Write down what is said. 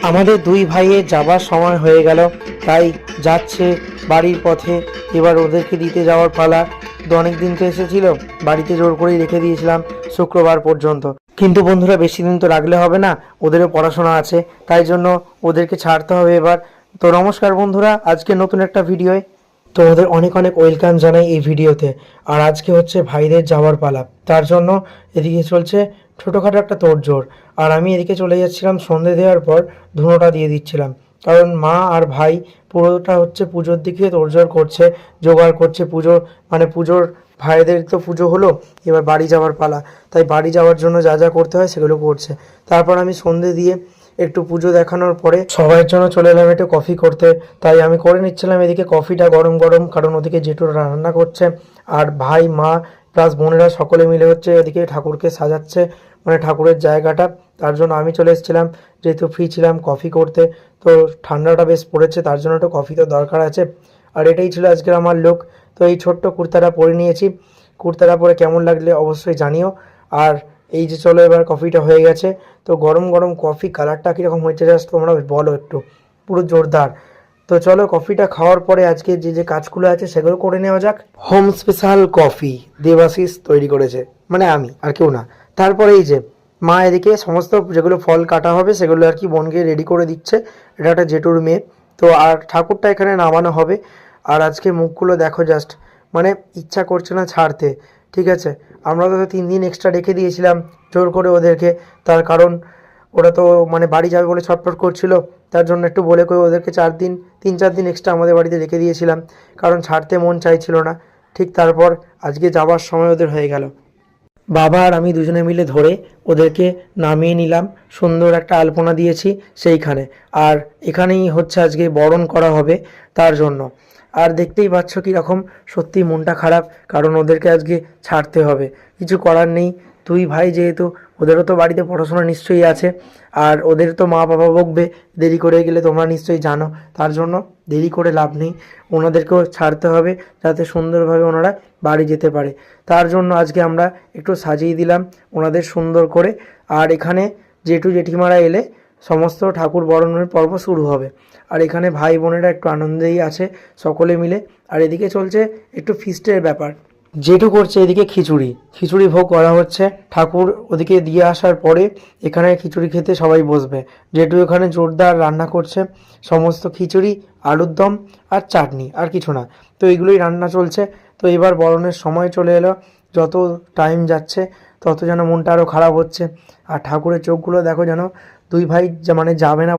আমাদের দুই ভাইয়ের যাবার সময় হয়ে গেল, তাই যাচ্ছে বাড়ির পথে। এবার ওদেরকে দিতে যাওয়ার পালা। তো অনেক দিন তো এসেছিল, বাড়িতে জোর করেই রেখে দিয়েছিলাম শুক্রবার পর্যন্ত। কিন্তু বন্ধুরা বেশি দিন তো রাখলে হবে না, ওদেরও পড়াশোনা আছে, তাই জন্য ওদেরকে ছাড়তে হবে এবার। তো নমস্কার বন্ধুরা, আজকে নতুন একটা ভিডিওয় তোমাদের অনেক অনেক ওয়েলকাম জানাই এই ভিডিওতে। আর আজকে হচ্ছে ভাইদের যাওয়ার পালা, তার জন্য এদিকে চলছে ছোটোখাটো একটা তোড়জোড়। আর আমি এদিকে চলে যাচ্ছিলাম সন্ধে দেওয়ার পর ধুনোটা দিয়ে দিচ্ছিলাম, কারণ মা আর ভাই পুরোটা হচ্ছে পুজোর দিকে তোড়জোড় করছে, জোগাড় করছে পুজো, মানে পুজোর ভাইদের তো পুজো হলো, এবার বাড়ি যাওয়ার পালা। তাই বাড়ি যাওয়ার জন্য যা যা করতে হয় সেগুলো করছে। তারপর আমি সন্ধে দিয়ে একটু পুজো দেখানোর পরে সবাইয়ের জন্য চলে এলাম একটু কফি করতে। তাই আমি করে নিচ্ছিলাম এদিকে কফিটা গরম গরম, কারণ ওদিকে জেঠুরা রান্না করছে, আর ভাই মা প্লাস বোনেরা সকলে মিলে হচ্ছে এদিকে ঠাকুরকে সাজাচ্ছে, মানে ঠাকুরের জায়গাটা। তার জন্য আমি চলে এসেছিলাম, যেহেতু ফ্রি ছিলাম, কফি করতে। তো ঠান্ডাটা বেশ পড়েছে, তার জন্য একটু কফি তো দরকার আছে। আর এটাই ছিল আজকের আমার লুক। তো এই ছোট্ট কুর্তাটা পরে নিয়েছি, কুর্তাটা পরে কেমন লাগলে অবশ্যই জানিও। আর এই যে চলো এবার কফিটা হয়ে গেছে, তো গরম গরম কফি কালারটা কীরকম হয়েছে জাস্ট তোমরা বলো একটু, পুরো জোরদার। তো চলো কফিটা খাওয়ার পরে আজকে যে যে কাজগুলো আছে সেগুলো করে নেওয়া যাক। হোম স্পেশাল কফি দেবাশিস তৈরি করেছে, মানে আমি আর কেউ না। তারপরে এই যে মা এদিকে সমস্ত যেগুলো ফল কাটা হবে সেগুলো আর কি বোনকে রেডি করে দিচ্ছে। এটা একটা জেঠুর মেয়ে। তো আর ঠাকুরটা এখানে নামানো হবে। আর আজকে মুখগুলো দেখো জাস্ট, মানে ইচ্ছা করছে না ছাড়তে। ঠিক আছে, আমরা তো 3 দিন এক্সট্রা রেখে দিয়েছিলাম জোর করে ওদেরকে, তার কারণ ওরা তো মানে বাড়ি যাবে বলে ছটফট করছিল, তার জন্য একটু বলে করে ওদেরকে 4 দিন 3-4 দিন এক্সট্রা আমাদের বাড়িতে রেখে দিয়েছিলাম, কারণ ছাড়তে মন চাইছিল না। ঠিক তারপর আজকে যাবার সময় ওদের হয়ে গেল। বাবা আর আমি দুজনে মিলে ধরে ওদেরকে নামিয়ে নিলাম, সুন্দর একটা আলপনা দিয়েছি সেইখানে। আর এখানেই হচ্ছে আজকে বরণ করা হবে তার জন্য। আর দেখতেই পাচ্ছ কীরকম, সত্যি মনটা খারাপ, কারণ ওদেরকে আজকে ছাড়তে হবে, কিছু করার নেই। দুই ভাই যেহেতু, ওদেরও তো বাড়িতে পড়াশোনা নিশ্চয়ই আছে, আর ওদের তো মা বাবা বকবে দেরি করে গেলে, তোমরা নিশ্চয়ই জানো। তার জন্য দেরি করে লাভ নেই, ওনাদেরকেও ছাড়তে হবে যাতে সুন্দরভাবে ওনারা বাড়ি যেতে পারে। তার জন্য আজকে আমরা একটু সাজিয়ে দিলাম ওনাদের সুন্দর করে। আর এখানে জেঠু জেঠিমারা এলে সমস্ত ঠাকুর বরণের পর্ব শুরু হবে। আর এখানে ভাই বোনেরা একটু আনন্দেই আছে সকলে মিলে। আর এদিকে চলছে একটু ফিস্টের ব্যাপার, জেঠু করছে এদিকে খিচুড়ি, খিচুড়ি ভোগ করা হচ্ছে। ঠাকুর ওদিকে দিয়ে আসার পরে এখানে খিচুড়ি খেতে সবাই বসবে। জেঠু এখানে জোরদার রান্না করছে, সমস্ত খিচুড়ি, আলুর দম আর চাটনি, আর কিছু না। তো এইগুলোই রান্না চলছে। তো এবার বরণের সময় চলে এলো, যত টাইম যাচ্ছে তত যেন মনটা আরও খারাপ হচ্ছে। আর ঠাকুরের চোখগুলো দেখো, যেন দুই ভাই মানে যাবে না